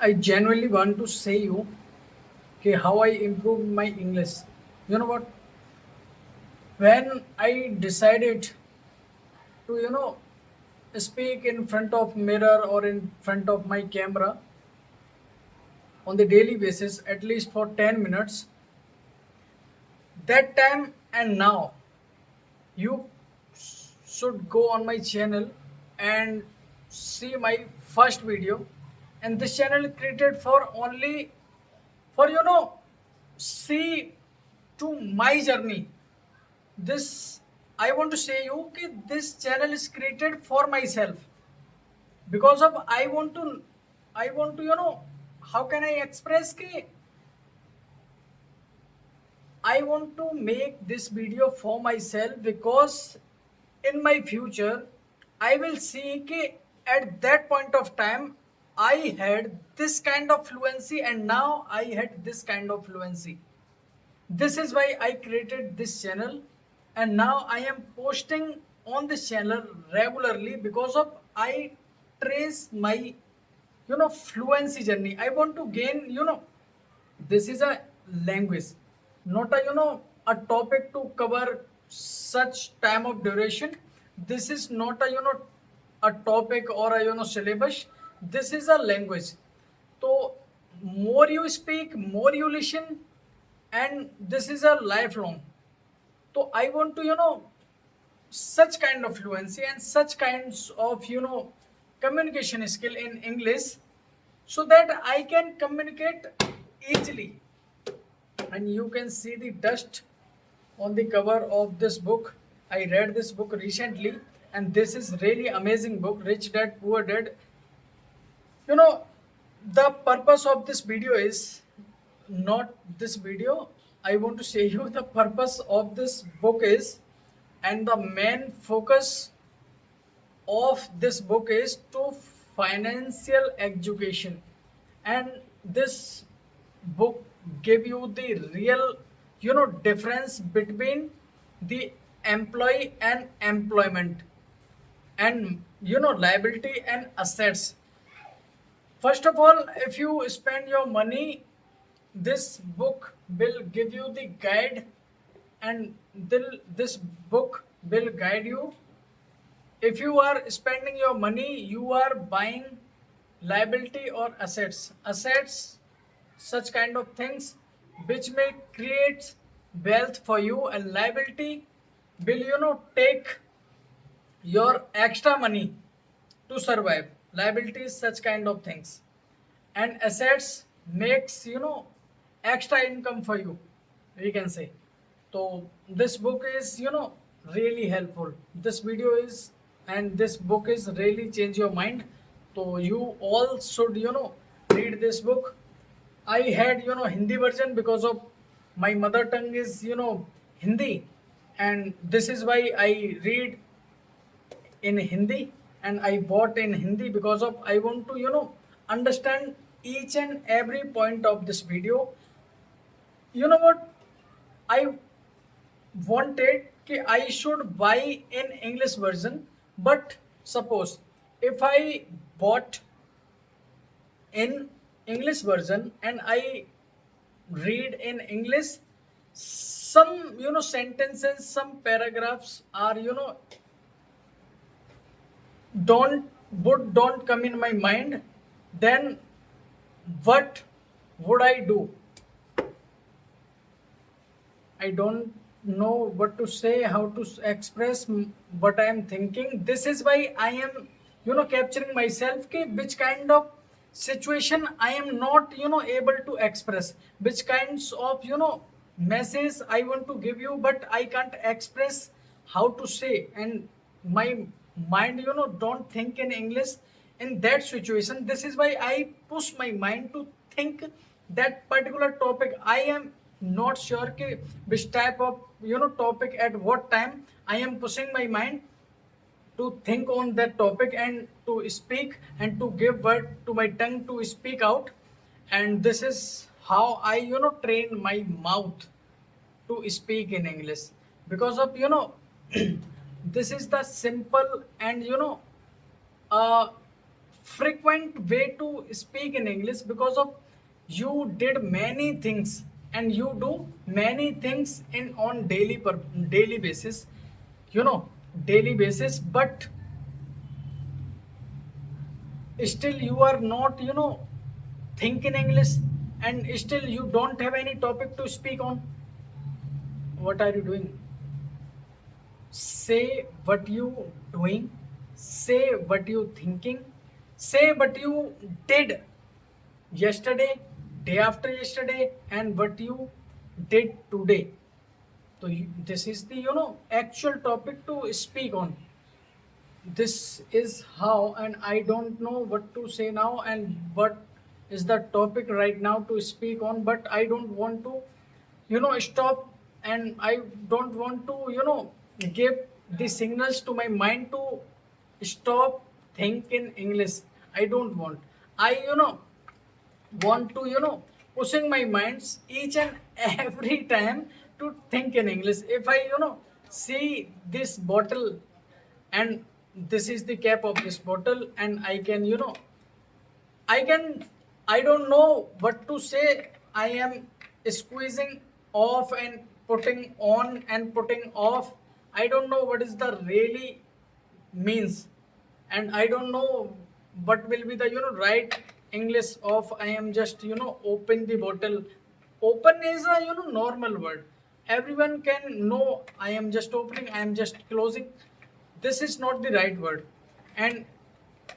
I genuinely want to say you okay, how I improved my English. You know what? When I decided to, speak in front of mirror or in front of my camera on the daily basis, at least for 10 minutes, that time and now, you should go on my channel and see my first video. And this channel is created for only for see to my journey. This I want to say you okay, this channel is created for myself because of I want to how can I express ki I want to make this video for myself because in my future I will see कि at that point of time I had this kind of fluency and now I had this kind of fluency. This is why I created this channel and now I am posting on this channel regularly because of I trace my fluency journey. I want to gain this is a language, not a a topic to cover such time of duration. This is not a a topic or a syllabus. This is a language. So more you speak, more you listen, and this is a lifelong. So I want to such kind of fluency and such kinds of communication skill in English so that I can communicate easily. And you can see the dust on the cover of this book. I read this book recently, and this is really amazing book, Rich Dad Poor Dad. You know, the purpose of this video is not this video. I want to say you the purpose of this book is, and the main focus of this book is to financial education. And this book give you the real difference between the employee and employment, and liability and assets. First of all, if you spend your money, this book will give you the guide, and this book will guide you. If you are spending your money, you are buying liability or assets. Assets, such kind of things which may create wealth for you, and liability will take your extra money to survive. Liabilities, such kind of things, and assets makes extra income for you, we can say. So this book is really helpful. This video is and this book is really change your mind. So you all should read this book. I had Hindi version because of my mother tongue is Hindi, and this is why I read in Hindi, and I bought in Hindi because of I want to understand each and every point of this video. You know what? I wanted कि I should buy in English version, but suppose if I bought in English version and I read in English, some sentences, some paragraphs are don't come in my mind. Then what would I do? I don't know what to say, how to express what I am thinking. This is why I am, capturing myself. Ki which kind of situation I am not, able to express. Which kinds of, message I want to give you, but I can't express how to say. And my mind, don't think in English in that situation. This is why I push my mind to think that particular topic. I am not sure कि which type of topic at what time I am pushing my mind to think on that topic and to speak and to give word to my tongue to speak out. And this is how I train my mouth to speak in English because of this is the simple and uh, frequent way to speak in English because of you did many things and you do many things in on daily basis, you know, daily basis, but still you are not, think in English, and still you don't have any topic to speak on. What are you doing? Say what you doing, say what you thinking, say what you did yesterday, day after yesterday, and what you did today. So this is the actual topic to speak on. This is how, and I don't know what to say now and what is the topic right now to speak on, but I don't want to stop, and I don't want to give the signals to my mind to stop think in English. I don't want. I want to pushing my minds each and every time to think in English. If I see this bottle, and this is the cap of this bottle, and I can I can, I don't know what to say. I am squeezing off and putting on and putting off. I don't know what is the really means, and I don't know what will be the right English of I am just open the bottle. Open is a normal word. Everyone can know I am just opening, I am just closing. This is not the right word, and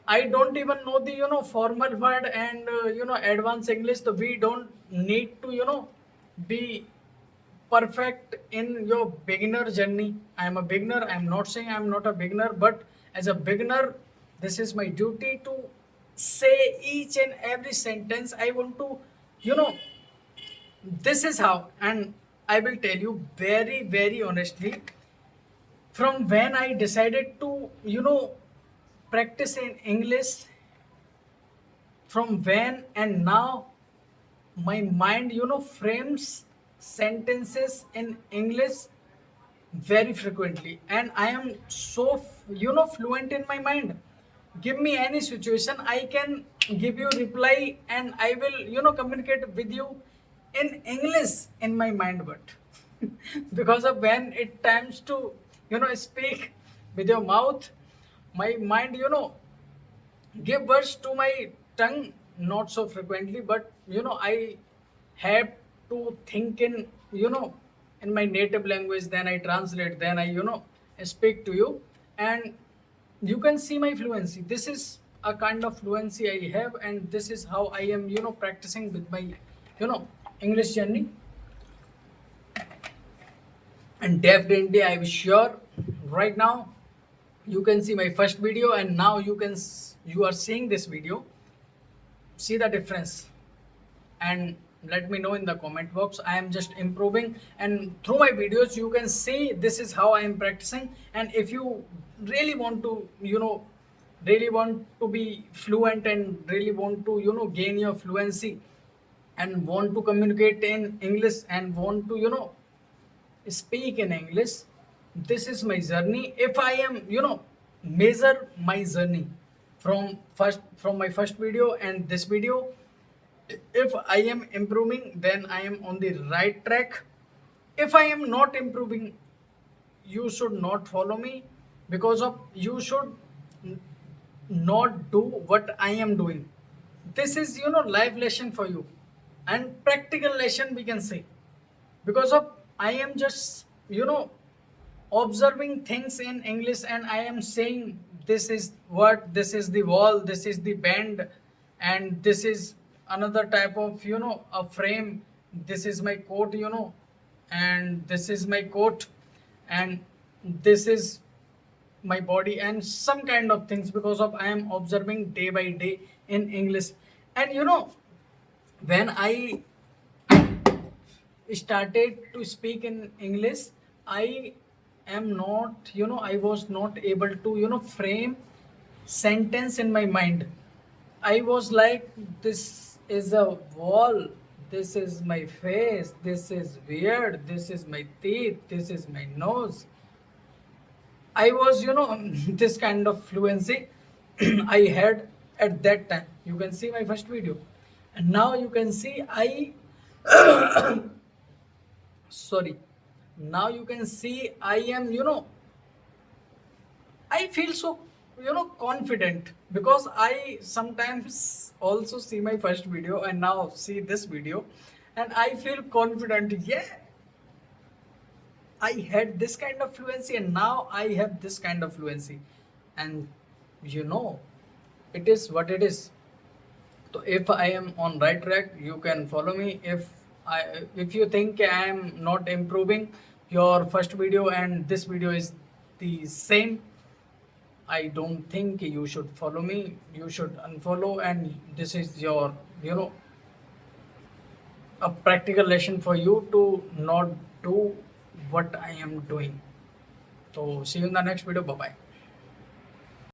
I don't even know the formal word and advanced English. So we don't need to be perfect in your beginner journey. I am a beginner. I am not saying I am not a beginner, but as a beginner, this is my duty to say each and every sentence. I want to, you know, this is how, and I will tell you very, very honestly, from when I decided to, practice in English, from when and now, my mind, frames sentences in English very frequently, and I am so, fluent in my mind. Give me any situation, I can give you reply, and I will, communicate with you in English in my mind, but because of when it times to, speak with your mouth, my mind, give words to my tongue not so frequently, but I have to think in in my native language, then I translate, then I speak to you, and you can see my fluency. This is a kind of fluency I have, and this is how I am practicing with my English journey. And definitely I am sure right now you can see my first video, and now you are seeing this video. See the difference, and let me know in the comment box. I am just improving, and through my videos you can see this is how I am practicing. And if you really want to really want to be fluent, and really want to gain your fluency, and want to communicate in English, and want to speak in English, this is my journey. If I am measure my journey from my first video and this video, if I am improving, then I am on the right track. If I am not improving, you should not follow me, because of you should n- not do what I am doing. This is life lesson for you, and practical lesson we can say, because of I am just observing things in English, and I am saying this is what, this is the wall, this is the bend, and this is another type of a frame. This is my coat, and this is my coat, and this is my body, and some kind of things, because of I am observing day by day in English. And when I started to speak in English, I am not, I was not able to, frame sentence in my mind. I was like, this is a wall, this is my face, this is weird, this is my teeth, this is my nose. I was, this kind of fluency I had at that time. You can see my first video, and now you can see I sorry. Now you can see I am, I feel so, confident because I sometimes also see my first video and now see this video, and I feel confident. Yeah, I had this kind of fluency and now I have this kind of fluency, and you know, it is what it is. So if I am on right track, you can follow me. If you think I am not improving, your first video and this video is the same, I don't think you should follow me. You should unfollow, and this is your, a practical lesson for you to not do what I am doing. So see you in the next video. Bye bye.